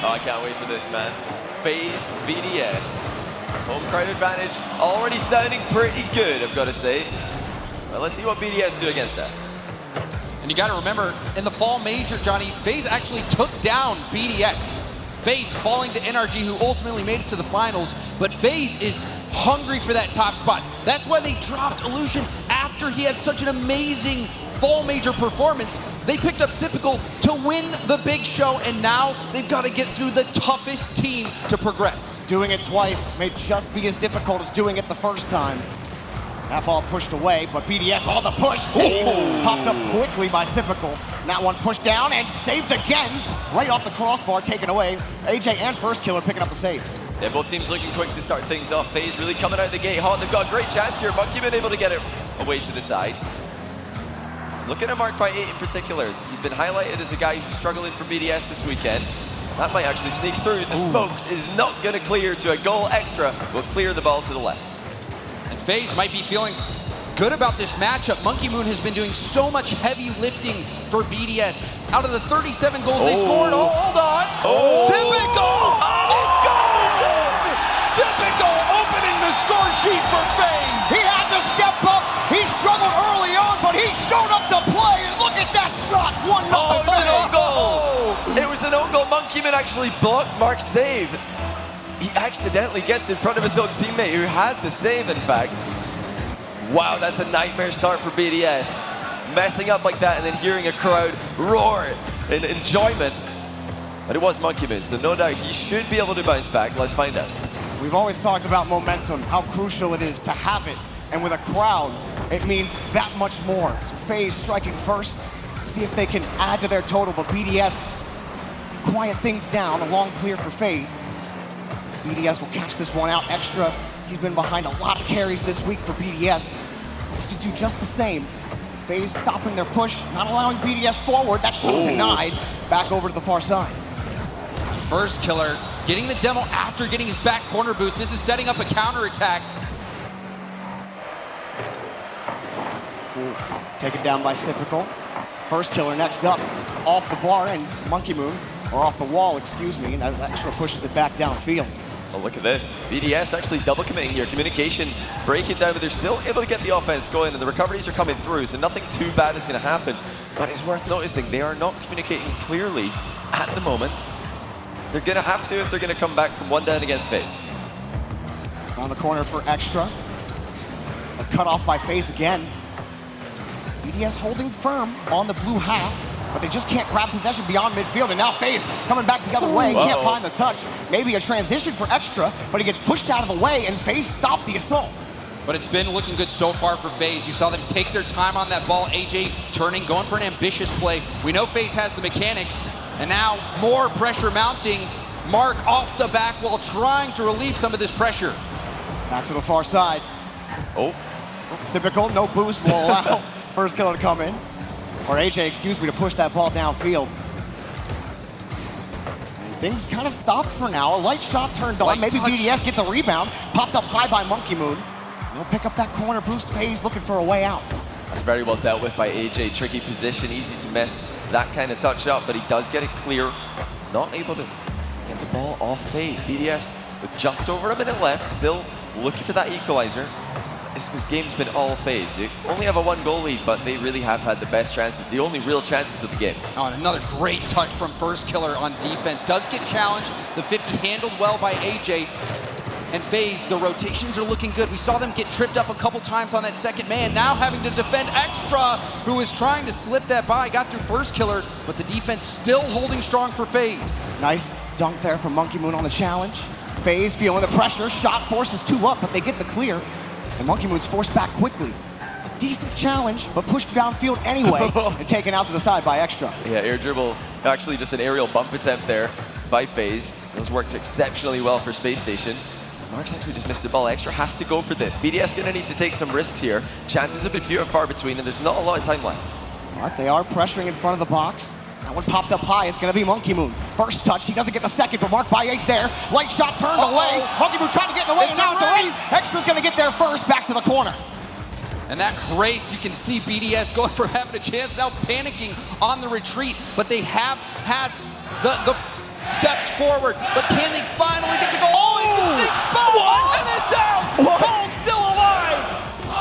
Oh, I can't wait for this, man. FaZe BDS. Home crowd advantage already sounding pretty good, I've got to say. Well, let's see what BDS do against that. And you got to remember, in the fall major, Johnny, FaZe actually took down BDS. FaZe falling to NRG, who ultimately made it to the finals, but FaZe is hungry for that top spot. That's why they dropped Illusion after he had such an amazing fall major performance. They picked up Typical to win the big show, and now they've got to get through the toughest team to progress. Doing it twice may just be as difficult as doing it the first time. That ball pushed away, but BDS on the push. Popped up quickly by Typical. That one pushed down and saved again. Right off the crossbar, taken away. AJ and Firstkiller picking up the saves. Yeah, both teams looking quick to start things off. FaZe really coming out of the gate hot. They've got a great chance here. Monkey been able to get it away to the side. Looking at Mark by 8 in particular. He's been highlighted as a guy who's struggling for BDS this weekend. That might actually sneak through. The smoke is not going to clear to a goal extra. Will clear the ball to the left. And FaZe might be feeling good about this matchup. Monkey Moon has been doing so much heavy lifting for BDS. Out of the 37 goals they scored, hold on. Typical! It goes in! Typical opening the score sheet for FaZe. He had to step up. He struggled early on, but he showed up to play. And look at that shot. 1-0. Oh, it was an own goal. It was an own goal. Monkey Man actually blocked Mark's save. He accidentally gets in front of his own teammate who had the save, in fact. Wow, that's a nightmare start for BDS. Messing up like that and then hearing a crowd roar in enjoyment. But it was Monkey Man, so no doubt he should be able to bounce back. Let's find out. We've always talked about momentum, how crucial it is to have it. And with a crowd, it means that much more. So FaZe striking first, see if they can add to their total, but BDS quiet things down, a long clear for FaZe. BDS will catch this one out extra. He's been behind a lot of carries this week for BDS. To do just the same. FaZe stopping their push, not allowing BDS forward. That shot denied. Back over to the far side. Firstkiller getting the demo after getting his back corner boost. This is setting up a counterattack. Taken down by Typical. Firstkiller next up, off the bar, and Monkey Moon, or off the wall, excuse me, and as extra pushes it back downfield. Oh, look at this. BDS actually double committing here. Communication breaking down, but they're still able to get the offense going, and the recoveries are coming through, so nothing too bad is going to happen. But it's worth noticing, they are not communicating clearly at the moment. They're going to have to if they're going to come back from one down against FaZe. On the corner for extra. A cut off by FaZe again. BDS holding firm on the blue half, but they just can't grab possession beyond midfield, and now FaZe coming back the other way. Can't find the touch. Maybe a transition for extra, but he gets pushed out of the way, and FaZe stopped the assault. But it's been looking good so far for FaZe. You saw them take their time on that ball. AJ turning, going for an ambitious play. We know FaZe has the mechanics, and now more pressure mounting. Mark off the back while trying to relieve some of this pressure. Back to the far side. Typical, no boost will allow Firstkiller to come in. Or AJ, excuse me, to push that ball downfield. And things kind of stopped for now. A light shot turned on. Maybe BDS get the rebound. Popped up high by Monkey Moon. They'll pick up that corner boost. FaZe looking for a way out. That's very well dealt with by AJ. Tricky position, easy to miss that kind of touch up, but he does get it clear. Not able to get the ball off FaZe. BDS with just over a minute left, still looking for that equalizer. This game's been all FaZe. They only have a 1-goal lead, but they really have had the best chances, the only real chances of the game. Oh, and another great touch from Firstkiller on defense. Does get challenged. The 50 handled well by AJ. And FaZe, the rotations are looking good. We saw them get tripped up a couple times on that second man. Now having to defend extra, who is trying to slip that by. Got through Firstkiller, but the defense still holding strong for FaZe. Nice dunk there from Monkey Moon on the challenge. FaZe feeling the pressure. Shot forces 2 up, but they get the clear. And Monkey Moon's forced back quickly. It's a decent challenge, but pushed downfield anyway and taken out to the side by extra. Yeah, air dribble. Actually just an aerial bump attempt there by FaZe. Those worked exceptionally well for Space Station. Mark's actually just missed the ball. Extra has to go for this. BDS gonna need to take some risks here. Chances have been few and far between, and there's not a lot of time left. But they are pressuring in front of the box. That one popped up high. It's going to be Monkey Moon. First touch. He doesn't get the second, but Mark by 8's there. Light shot turned away. Monkey Moon trying to get in the way. And now it's a race. Extra's going to get there first. Back to the corner. And that race, you can see BDS going from having a chance, now panicking on the retreat. But they have had the steps forward, but can they finally get the goal? Oh, it's the sneak spot, and it's out! Ball's still alive!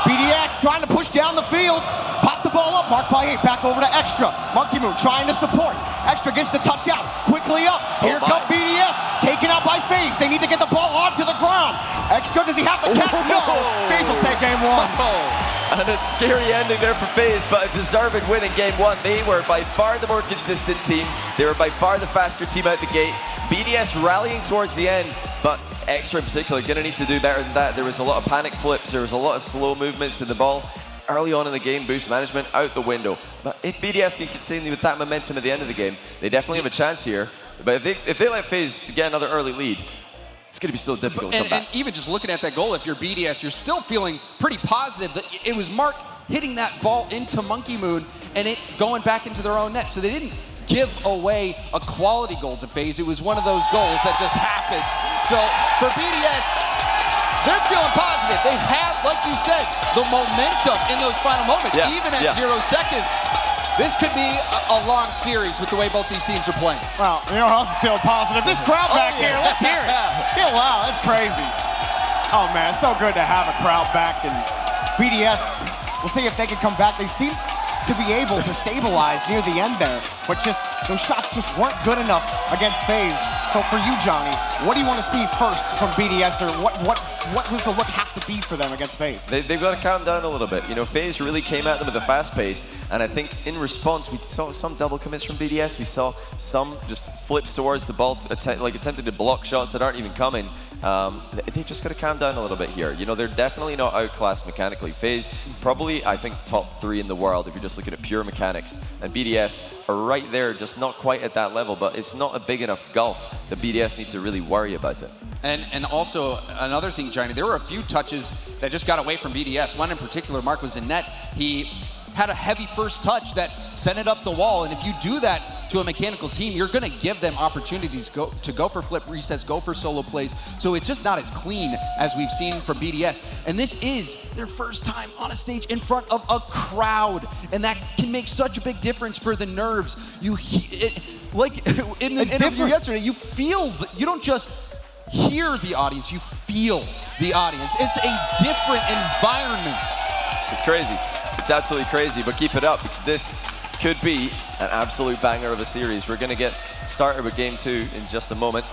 BDS trying to push down the field. Pop the ball up, marked by 8, back over to Extra. Monkey Moon trying to support. Extra gets the touchdown, quickly up. Here come BDS, taken out by FaZe. They need to get the ball onto the ground. Extra, does he have the catch? No! FaZe will take game 1. And a scary ending there for FaZe, but a deserved win in game 1. They were by far the more consistent team. They were by far the faster team out the gate. BDS rallying towards the end, but Extra in particular going to need to do better than that. There was a lot of panic flips. There was a lot of slow movements to the ball. Early on in the game, boost management out the window. But if BDS can continue with that momentum at the end of the game, they definitely have a chance here. But if they let FaZe get another early lead, it's going to be so difficult to come back. And even just looking at that goal, if you're BDS, you're still feeling pretty positive that it was Mark hitting that ball into Monkey Moon and it going back into their own net. So they didn't give away a quality goal to FaZe. It was one of those goals that just happens. So for BDS, they're feeling positive. They have, like you said, the momentum in those final moments, even at 0 seconds. This could be a long series with the way both these teams are playing. Well, you know who else is feeling positive? This crowd back here, let's hear it. Yeah, wow, that's crazy. Oh man, it's so good to have a crowd back, and BDS, we'll see if they can come back. They seem to be able to stabilize near the end there, but just those shots just weren't good enough against FaZe. So for you, Johnny, what do you want to see first from BDS, or what does the look have to be for them against FaZe? They've got to calm down a little bit. You know, FaZe really came at them with a fast pace, and I think in response, we saw some double commits from BDS. We saw some just flips towards the ball, attempted to block shots that aren't even coming. They've just got to calm down a little bit here. You know, they're definitely not outclassed mechanically. FaZe, probably, I think, top 3 in the world if you're just looking at pure mechanics. And BDS are right there, just not quite at that level, but it's not a big enough gulf that BDS needs to really worry about it. And also, another thing, Johnny, there were a few touches that just got away from BDS. One in particular, Mark was in net. He had a heavy first touch that sent it up the wall, and if you do that to a mechanical team, you're going to give them opportunities to go for flip resets, go for solo plays, so it's just not as clean as we've seen from BDS. And this is their first time on a stage in front of a crowd, and that can make such a big difference for the nerves. Like in the interview yesterday, you feel, you don't just hear the audience, you feel the audience. It's a different environment. It's crazy. It's absolutely crazy, but keep it up because this could be an absolute banger of a series. We're going to get started with game 2 in just a moment.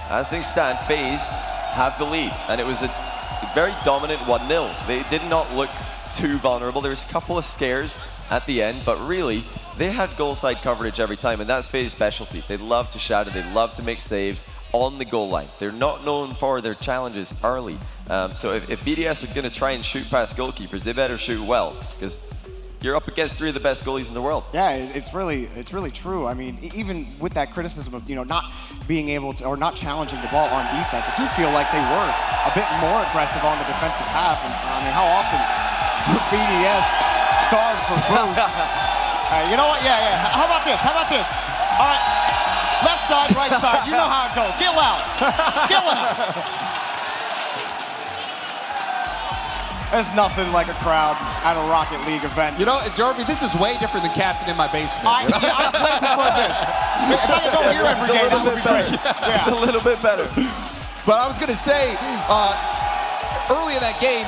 As things stand, FaZe have the lead, and it was a very dominant 1-0. They did not look too vulnerable. There was a couple of scares at the end, but really, they had goal side coverage every time, and that's FaZe's specialty. They love to shadow, they love to make saves on the goal line. They're not known for their challenges early. So if BDS are going to try and shoot past goalkeepers, they better shoot well, because you're up against 3 of the best goalies in the world. Yeah, it's really true. I mean, even with that criticism of, you know, not being able to, or not challenging the ball on defense, I do feel like they were a bit more aggressive on the defensive half. And I mean, how often BDS starved for boost? You know what? Yeah. How about this? All right, left side, right side. You know how it goes. Get loud. Get loud. There's nothing like a crowd at a Rocket League event. You know, Jorby, this is way different than casting in my basement. I way prefer this. If I could go here every game, that would be great. Yeah. It's a little bit better. But I was going to say, early in that game,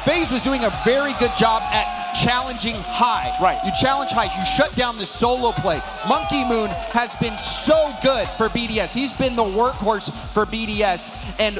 FaZe was doing a very good job at challenging high. Right. You challenge high, you shut down the solo play. Monkey Moon has been so good for BDS. He's been the workhorse for BDS. And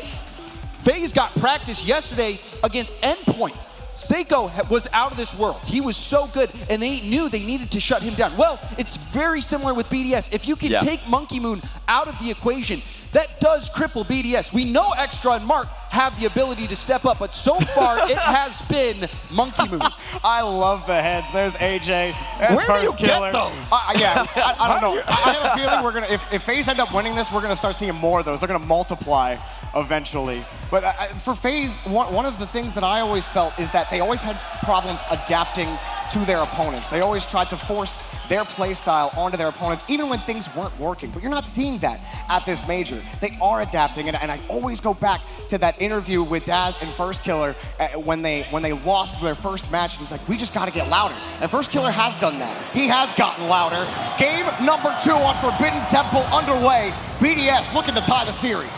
FaZe got practice yesterday against Endpoint. Seiko was out of this world. He was so good, and they knew they needed to shut him down. Well, it's very similar with BDS. If you can take Monkey Moon out of the equation, that does cripple BDS. We know Extra and Mark have the ability to step up, but so far it has been Monkey Moon. I love the heads. There's AJ. There's Where do you Firstkiller. get those? I don't know. I have a feeling we're gonna, if FaZe end up winning this, we're gonna start seeing more of those. They're gonna multiply eventually. But for FaZe, one of the things that I always felt is that they always had problems adapting to their opponents. They always tried to force their play style onto their opponents, even when things weren't working. But you're not seeing that at this major. They are adapting, and I always go back to that interview with Daz and Firstkiller when they lost their first match. And he's like, we just got to get louder. And Firstkiller has done that. He has gotten louder. Game number 2 on Forbidden Temple underway. BDS looking to tie the series.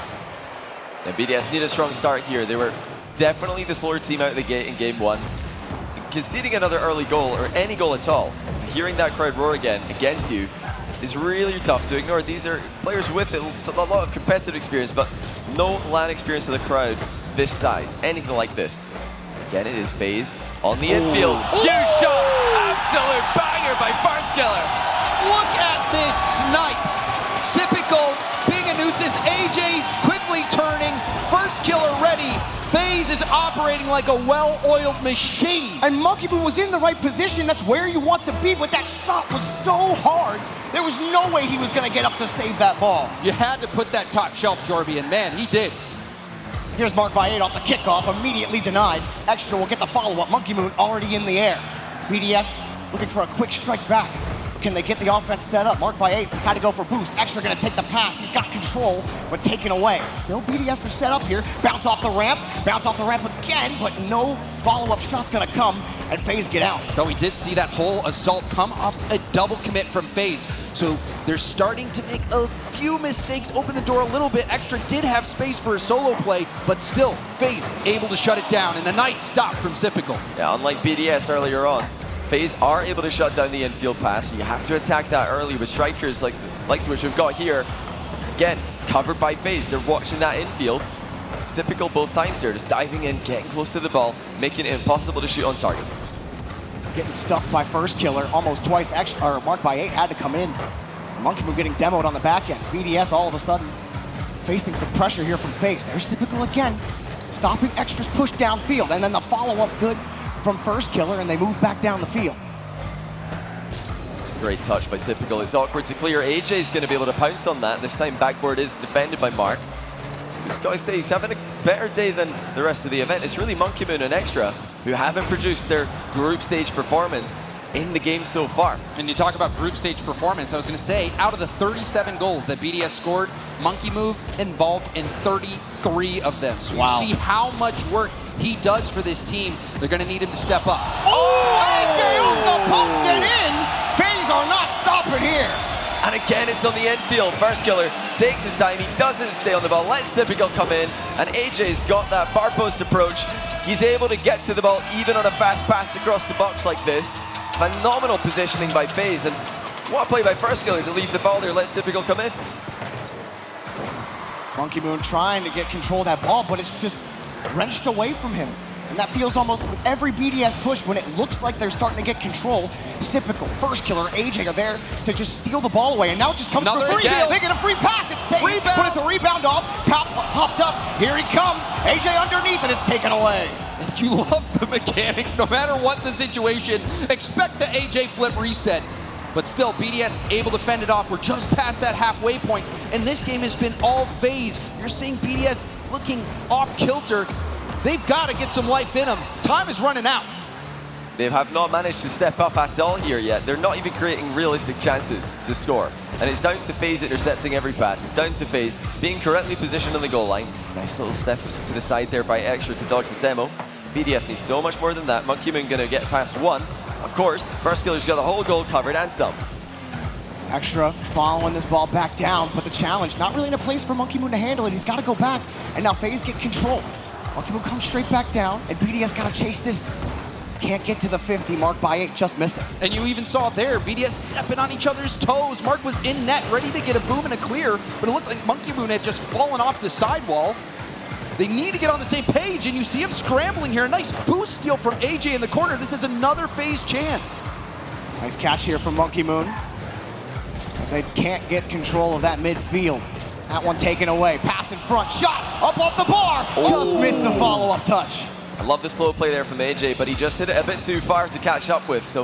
And BDS need a strong start here. They were definitely the slower team out of the gate in game 1. Conceding another early goal, or any goal at all, hearing that crowd roar again against you is really tough to ignore. These are players with a lot of competitive experience, but no LAN experience with a crowd this size, anything like this. Again, it is FaZe on the infield. Huge shot! Absolute banger by Firstkiller! Look at this snipe. Typical, being a nuisance. AJ quickly turning, Firstkiller ready. FaZe is operating like a well-oiled machine. And Monkey Moon was in the right position. That's where you want to be, but that shot was so hard. There was no way he was going to get up to save that ball. You had to put that top shelf, Jorby, and man, he did. Here's Mark by 8 off the kickoff, immediately denied. Extra will get the follow-up. Monkey Moon already in the air. BDS looking for a quick strike back. Can they get the offense set up? Mark by 8 had to go for boost. Extra gonna take the pass. He's got control, but taken away. Still BDS are set up here. Bounce off the ramp again, but no follow-up shot's gonna come, and FaZe get out. Though we did see that whole assault come off a double commit from FaZe. So they're starting to make a few mistakes, open the door a little bit. Extra did have space for a solo play, but still, FaZe able to shut it down, and a nice stop from Typical. Yeah, unlike BDS earlier on, FaZe are able to shut down the infield pass. You have to attack that early with strikers like which we've got here. Again, covered by FaZe. They're watching that infield. It's typical both times here, just diving in, getting close to the ball, making it impossible to shoot on target. Getting stuffed by Firstkiller almost twice. Extra, or Mark by 8 had to come in. Monkey Moon getting demoed on the back end. BDS all of a sudden facing some pressure here from FaZe. There's Typical again, stopping Extra's push downfield, and then the follow-up good from Firstkiller, and they move back down the field. It's a great touch by Typical. It's awkward to clear. AJ's going to be able to pounce on that. This time backboard is defended by Mark. Just gotta say, he's having a better day than the rest of the event. It's really Monkey Moon and Extra who haven't produced their group stage performance in the game so far. And you talk about group stage performance, I was going to say, out of the 37 goals that BDS scored, Monkey Moon involved in 33 of them. So wow. You see how much work he does for this team. They're going to need him to step up. Oh, AJ Uga posted in. FaZe are not stopping here. And again, it's on the infield. Firstkiller takes his time. He doesn't stay on the ball. Lets Typical come in. And AJ's got that far post approach. He's able to get to the ball even on a fast pass across the box like this. Phenomenal positioning by FaZe. And what a play by Firstkiller to leave the ball there. Lets Typical come in. Monkey Moon trying to get control of that ball, but it's just wrenched away from him. And that feels almost with every BDS push when it looks like they're starting to get control. It's Typical, Firstkiller, AJ are there to just steal the ball away, and now it just comes for free. They get a free pass, it's FaZe, but it's a rebound off. Popped up, here he comes. AJ underneath, and it's taken away. You love the mechanics, no matter what the situation. Expect the AJ flip reset. But still, BDS able to fend it off. We're just past that halfway point, and this game has been all FaZe. You're seeing BDS looking off kilter. They've got to get some life in them. Time is running out. They have not managed to step up at all here yet. They're not even creating realistic chances to score. And it's down to FaZe intercepting every pass. It's down to FaZe being correctly positioned on the goal line. Nice little step to the side there by Extra to dodge the demo. BDS needs so much more than that. Monkey Moon going to get past one. Of course, Firstkiller's got the whole goal covered and some. Extra following this ball back down, but the challenge not really in a place for Monkey Moon to handle it. He's got to go back, and now FaZe get control. Monkey Moon comes straight back down, and BDS got to chase this. Can't get to the 50, Mark by 8, just missed it. And you even saw there, BDS stepping on each other's toes. Mark was in net, ready to get a boom and a clear, but it looked like Monkey Moon had just fallen off the sidewall. They need to get on the same page, and you see him scrambling here. A nice boost steal from AJ in the corner. This is another FaZe chance. Nice catch here from Monkey Moon. They can't get control of that midfield. That one taken away. Pass in front, shot up off the bar. Just missed the follow-up touch. I love the slow play there from AJ, but he just hit it a bit too far to catch up with. So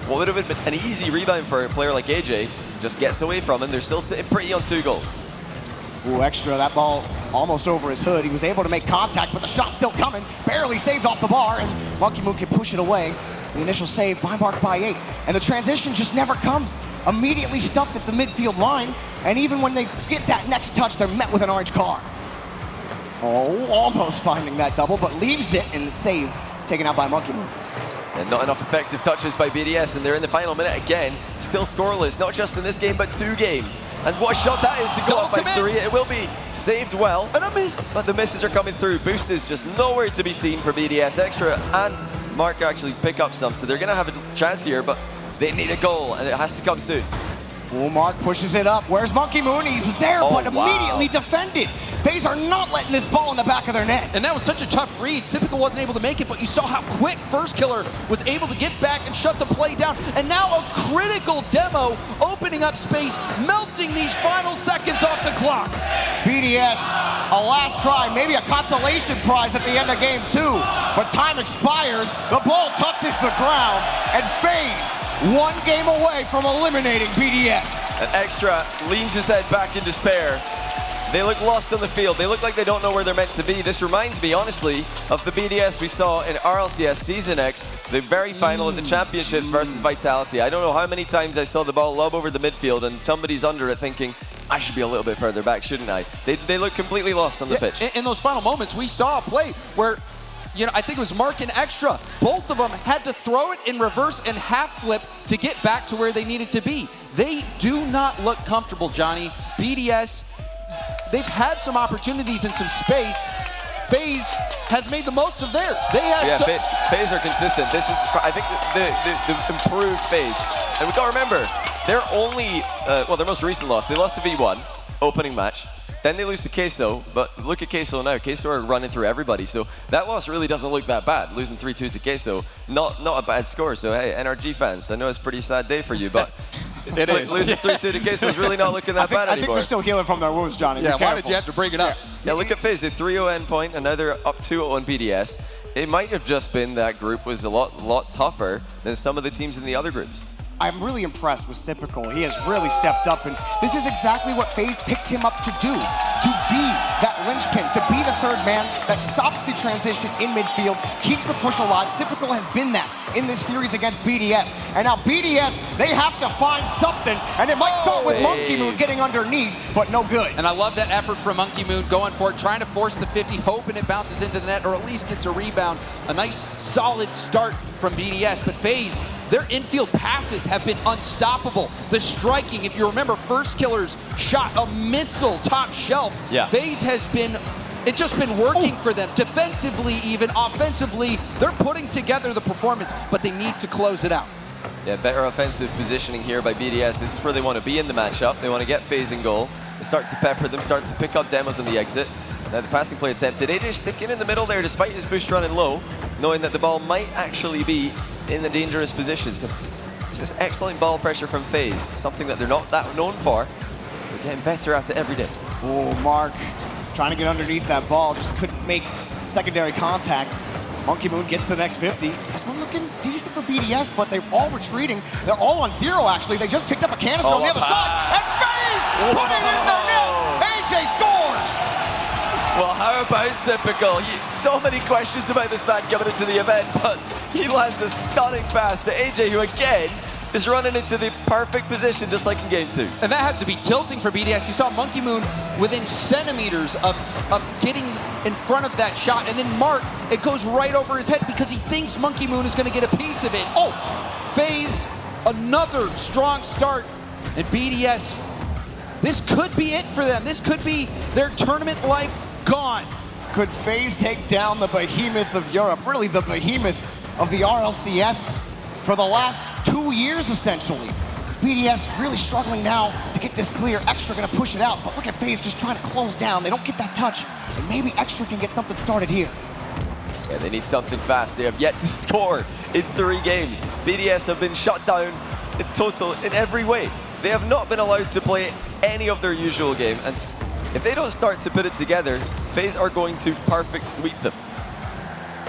what would have been an easy rebound for a player like AJ just gets away from him. They're still sitting pretty on 2 goals. Ooh, Extra, that ball almost over his hood. He was able to make contact, but the shot's still coming. Barely stays off the bar, and Monkey Moon can push it away. The initial save by Mark by 8. And the transition just never comes. Immediately stuffed at the midfield line. And even when they get that next touch, they're met with an orange card. Oh, almost finding that double, but leaves it and saved, taken out by Monkey Moon. And not enough effective touches by BDS, and they're in the final minute again. Still scoreless, not just in this game, but 2 games. And what a shot that is to go up by 3. It will be saved well. And a miss. But the misses are coming through. Boost is just nowhere to be seen for BDS. Extra and Mark actually pick up some, so they're going to have a chance here, but they need a goal, and it has to come soon. Oh, Mark pushes it up. Where's Monkey Moon? He was there, but immediately defended. FaZe are not letting this ball in the back of their net. And that was such a tough read. Typical wasn't able to make it, but you saw how quick Firstkiller was able to get back and shut the play down. And now a critical demo, opening up space, melting these final seconds off the clock. BDS, a last cry, maybe a consolation prize at the end of game 2. But time expires, the ball touches the ground, and FaZe 1 game away from eliminating BDS. And Extra leans his head back in despair. They look lost on the field. They look like they don't know where they're meant to be. This reminds me, honestly, of the BDS we saw in RLCS Season X, the very final of the championships versus Vitality. I don't know how many times I saw the ball lob over the midfield and somebody's under it thinking, I should be a little bit further back, shouldn't I? They look completely lost on the pitch. In those final moments, we saw a play where, you know, I think it was Mark and Extra. Both of them had to throw it in reverse and half flip to get back to where they needed to be. They do not look comfortable, Johnny. BDS, they've had some opportunities and some space. FaZe has made the most of theirs. They had FaZe are consistent. This is, I think, the improved FaZe. And we got to remember, they're only, well, their most recent loss, they lost to V1, opening match. Then they lose to Queso, but look at Queso now. Queso are running through everybody, so that loss really doesn't look that bad. Losing 3-2 to Queso, not a bad score. So hey, NRG fans, I know it's a pretty sad day for you, but it is. Losing 3-2 to Queso is really not looking that bad anymore. I think they're still healing from their wounds, Johnny. Yeah, why did you have to bring it up? Yeah, look at FaZe, they 3-0 endpoint, and now they're up 2-0 on BDS. It might have just been that group was a lot tougher than some of the teams in the other groups. I'm really impressed with Typical. He has really stepped up, and this is exactly what FaZe picked him up to do, to be that linchpin, to be the third man that stops the transition in midfield, keeps the push alive. Typical has been that in this series against BDS. And now BDS, they have to find something, and it might start with Monkey Moon getting underneath, but no good. And I love that effort from Monkey Moon going for it, trying to force the 50, hoping it bounces into the net or at least gets a rebound. A nice, solid start from BDS, but FaZe, their infield passes have been unstoppable. The striking, if you remember, Firstkiller's shot, a missile top shelf. Yeah. FaZe has been, it's just been working for them. Defensively, even offensively, they're putting together the performance, but they need to close it out. Yeah, better offensive positioning here by BDS. This is where they want to be in the matchup. They want to get FaZe in goal. They start to pepper them, start to pick up demos on the exit. Now the passing play attempted. AJ sticking in the middle there despite his boost running low, knowing that the ball might actually be in a dangerous position. So this is excellent ball pressure from FaZe, something that they're not that known for. They're getting better at it every day. Oh, Mark trying to get underneath that ball, just couldn't make secondary contact. Monkey Moon gets to the next 50. This one looking decent for BDS, but they're all retreating. They're all on 0, actually. They just picked up a canister on the other side. And FaZe put it in their net. AJ scores. Well, how about Typical? So many questions about this man coming into the event, but he lands a stunning pass to AJ, who again is running into the perfect position, just like in game 2. And that has to be tilting for BDS. You saw Monkey Moon within centimeters of getting in front of that shot, and then Mark, it goes right over his head because he thinks Monkey Moon is going to get a piece of it. Oh, FaZe, another strong start, and BDS, this could be it for them. This could be their tournament life gone. Could FaZe take down the behemoth of Europe, really the behemoth of the RLCS for the last 2 years, essentially? BDS really struggling now to get this clear. Extra gonna push it out, but look at FaZe just trying to close down. They don't get that touch, and maybe Extra can get something started here. Yeah, they need something fast. They have yet to score in 3 games. BDS have been shut down in total in every way. They have not been allowed to play any of their usual game, and if they don't start to put it together, FaZe are going to perfect sweep them.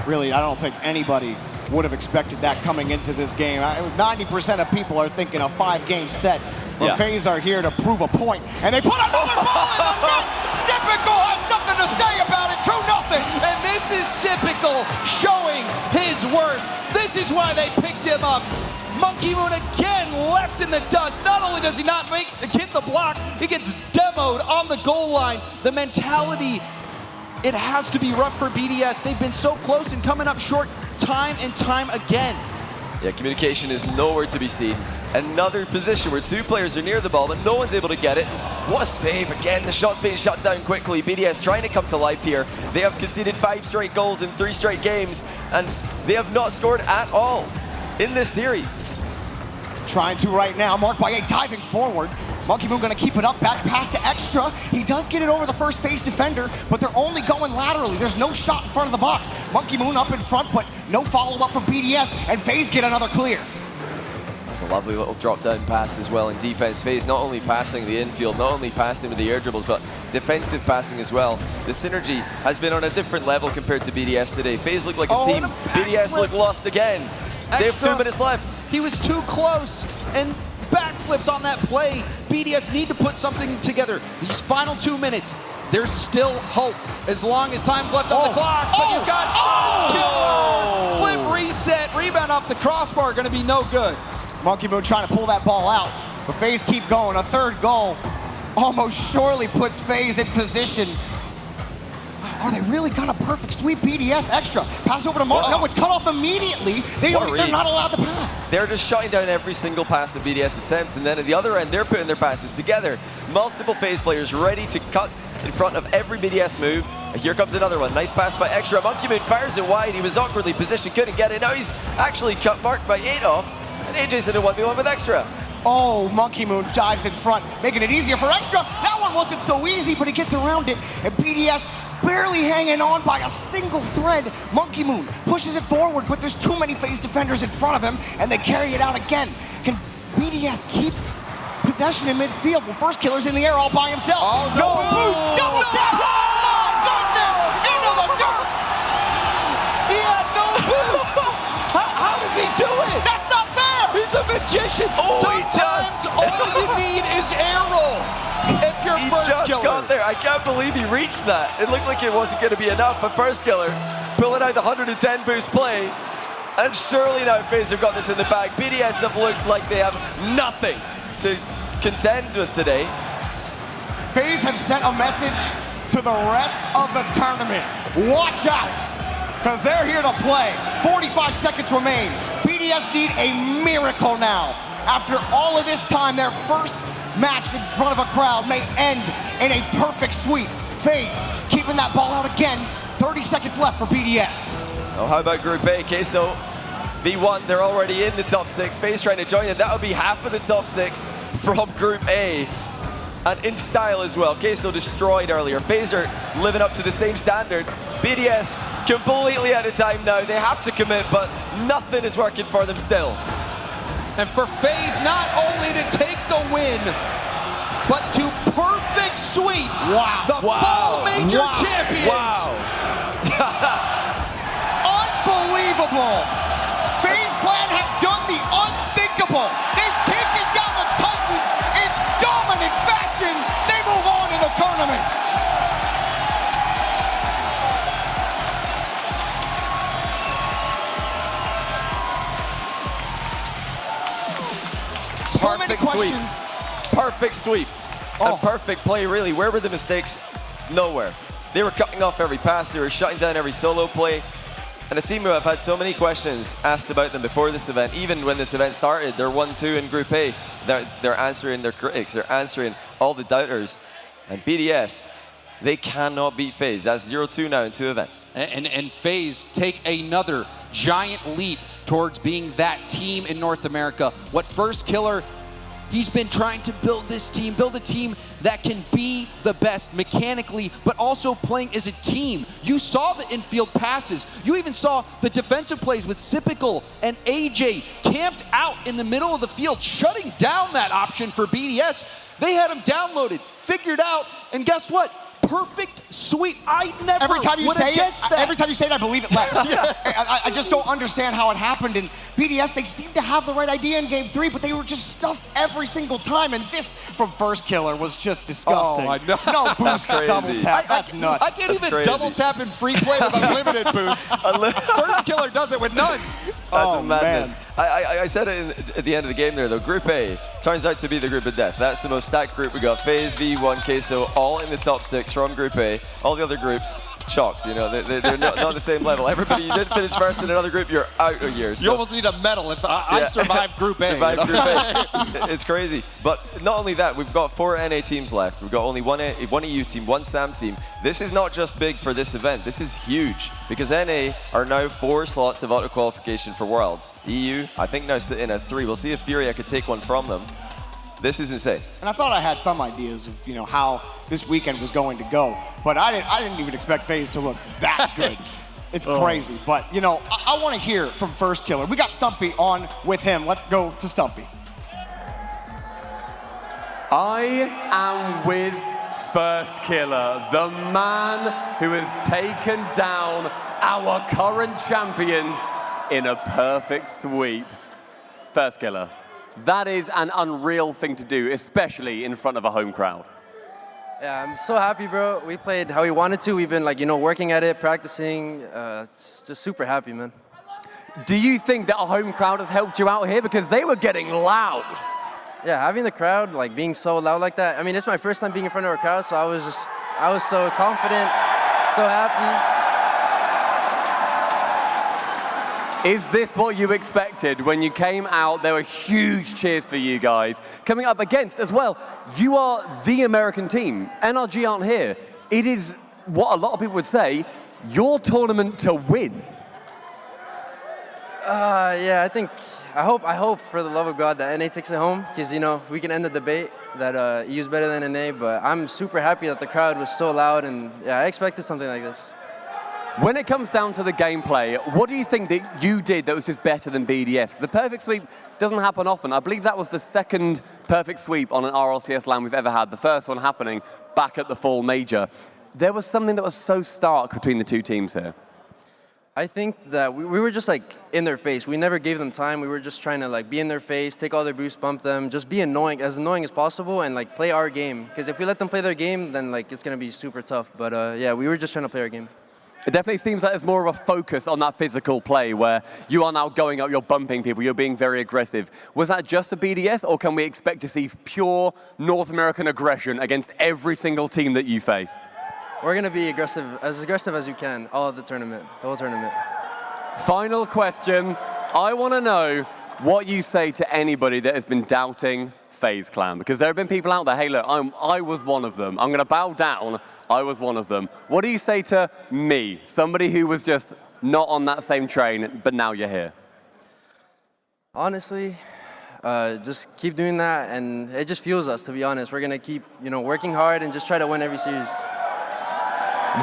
Really, I don't think anybody would have expected that coming into this game. 90% of people are thinking a 5-game set, but FaZe are here to prove a point, and they put another ball in the net! Typical has something to say about it, 2-0! And this is Typical showing his worth. This is is why they picked him up. Monkey Moon again left in the dust. Not only does he not hit the block, he gets demoed on the goal line. The mentality, it has to be rough for BDS. They've been so close and coming up short time and time again. Yeah, communication is nowhere to be seen. Another position where two players are near the ball, but no one's able to get it. What a save. Again, the shot's being shut down quickly. BDS trying to come to life here. They have conceded 5 straight goals in 3 straight games, and they have not scored at all in this series. Trying to right now, marked by a diving forward. Monkey Moon gonna keep it up, back pass to Extra. He does get it over the first FaZe defender, but they're only going laterally. There's no shot in front of the box. Monkey Moon up in front, but no follow-up from BDS, and FaZe get another clear. That's a lovely little drop-down pass as well in defense. FaZe not only passing the infield, not only passing with the air dribbles, but defensive passing as well. The synergy has been on a different level compared to BDS today. FaZe look like a team. BDS look lost again. They have 2 minutes left. He was too close, and backflips on that play. BDS need to put something together. These final 2 minutes, there's still hope as long as time's left on the clock. But you've got Firstkiller. Flip, reset, rebound off the crossbar, gonna be no good. Monkey Moon trying to pull that ball out, but FaZe keep going. A third goal almost surely puts FaZe in position. Are they really gonna perfect sweep BDS? Extra. Pass over to Mark. No, it's cut off immediately. They're not allowed to pass. They're just shutting down every single pass that BDS attempts, and then at the other end, they're putting their passes together. Multiple FaZe players ready to cut in front of every BDS move. And here comes another one. Nice pass by Extra. Monkey Moon fires it wide. He was awkwardly positioned, couldn't get it. Now he's actually cut marked by Adolf, and AJ's in a 1v1 with Extra. Oh, Monkey Moon dives in front, making it easier for Extra. That one wasn't so easy, but he gets around it, and BDS barely hanging on by a single thread. Monkey Moon pushes it forward, but there's too many FaZe defenders in front of him, and they carry it out again. Can BDS keep possession in midfield? Well, Firstkiller's in the air all by himself. Oh, no boost, double tap! Oh my goodness! Into the dirt! He had no boost! How does he do it? That's not fair! He's a magician! Oh, Sometimes all you need is air roll. If you're He Firstkiller. just got there. I can't believe he reached that. It looked like it wasn't going to be enough, but Firstkiller pulling out the 110 boost play. And surely now FaZe have got this in the bag. BDS have looked like they have nothing to contend with today. FaZe have sent a message to the rest of the tournament. Watch out, because they're here to play. 45 seconds remain. BDS need a miracle now. After all of this time, their first match in front of a crowd may end in a perfect sweep. FaZe keeping that ball out again. 30 seconds left for BDS. Oh, how about Group A? Queso, V1, they're already in the top 6. FaZe trying to join them. That would be half of the top 6 from Group A. And in style as well. Queso destroyed earlier. FaZe are living up to the same standard. BDS completely out of time now. They have to commit, but nothing is working for them still. And for FaZe not only to take the win, but to perfect sweep the fall major champions. Wow. Unbelievable. FaZe Clan have done the unthinkable. They've taken down the Titans in dominant fashion. They move on in the tournament. Perfect sweep. Perfect sweep. And perfect play, really. Where were the mistakes? Nowhere. They were cutting off every pass. They were shutting down every solo play. And a team who have had so many questions asked about them before this event, even when this event started, they're 1-2 in Group A. They're answering their critics. They're answering all the doubters. And BDS, they cannot beat FaZe. That's 0-2 now in 2 events. And FaZe take another giant leap towards being that team in North America. What Firstkiller, he's been trying to build this team, build a team that can be the best mechanically, but also playing as a team. You saw the infield passes. You even saw the defensive plays with Sipical and AJ camped out in the middle of the field, shutting down that option for BDS. They had them downloaded, figured out, and guess what? Perfect sweep. I never Every time you say guessed that. it, I believe it less. I just don't understand how it happened. And BDS, they seemed to have the right idea in game 3, but they were just stuffed every single time. And this from Firstkiller was just disgusting. Oh, I know. No boost double tap. That's nuts. I can't even double tap in free play with unlimited boost. Firstkiller does it with none. That's madness. I said it at the end of the game there, though. Group A turns out to be the group of death. That's the most stacked group. We got FaZe, V1, Queso, all in the top 6 from Group A. All the other groups, shocked. You know, they're not on the same level. Everybody, you didn't finish first in another group, you're out a year. So. You almost need a medal if I survived Group A. Survived Group A. It's crazy. But not only that, we've got 4 NA teams left. We've got only one EU team, one SAM team. This is not just big for this event. This is huge because NA are now 4 slots of auto qualification for Worlds. EU, I think now sit in at 3. We'll see if Furia could take one from them. This is insane. And I thought I had some ideas of, you know, how this weekend was going to go, but I didn't even expect FaZe to look that good. It's crazy. But, you know, I want to hear from Firstkiller. We got Stumpy on with him. Let's go to Stumpy. I am with Firstkiller, the man who has taken down our current champions in a perfect sweep. Firstkiller, that is an unreal thing to do, especially in front of a home crowd. Yeah, I'm so happy, bro. We played how we wanted to. We've been, like, you know, working at it, practicing. It's just super happy, man. Do you think that a home crowd has helped you out here? Because they were getting loud. Yeah, having the crowd, like, being so loud like that. I mean, it's my first time being in front of a crowd, so I was so confident, so happy. Is this what you expected when you came out? There were huge cheers for you guys. Coming up against, as well, you are the American team. NRG aren't here. It is what a lot of people would say, your tournament to win. Yeah, I hope for the love of God that NA takes it home, because, you know, we can end the debate that EU's better than NA, but I'm super happy that the crowd was so loud, and yeah, I expected something like this. When it comes down to the gameplay, what do you think that you did that was just better than BDS? Because the perfect sweep doesn't happen often. I believe that was the second perfect sweep on an RLCS LAN we've ever had, the first one happening back at the fall major. There was something that was so stark between the two teams here. I think that we were just, like, in their face. We never gave them time. We were just trying to, like, be in their face, take all their boosts, bump them, just be annoying as possible, and, like, play our game. Because if we let them play their game, then, like, it's going to be super tough. But yeah, we were just trying to play our game. It definitely seems like there's more of a focus on that physical play where you are now going up, you're bumping people, you're being very aggressive. Was that just a BDS, or can we expect to see pure North American aggression against every single team that you face? We're going to be aggressive as you can, all of the whole tournament. Final question. I want to know what you say to anybody that has been doubting FaZe Clan, because there have been people out there, hey, look, I was one of them. I'm going to bow down. I was one of them. What do you say to me, somebody who was just not on that same train, but now you're here? Honestly, just keep doing that, and it just fuels us, to be honest. We're going to keep, you know, working hard and just try to win every series.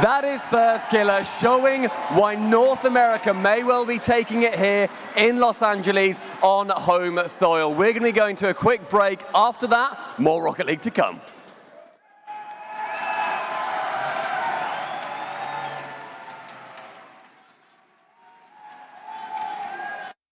That is Firstkiller showing why North America may well be taking it here in Los Angeles on home soil. We're going to be going to a quick break. After that, more Rocket League to come.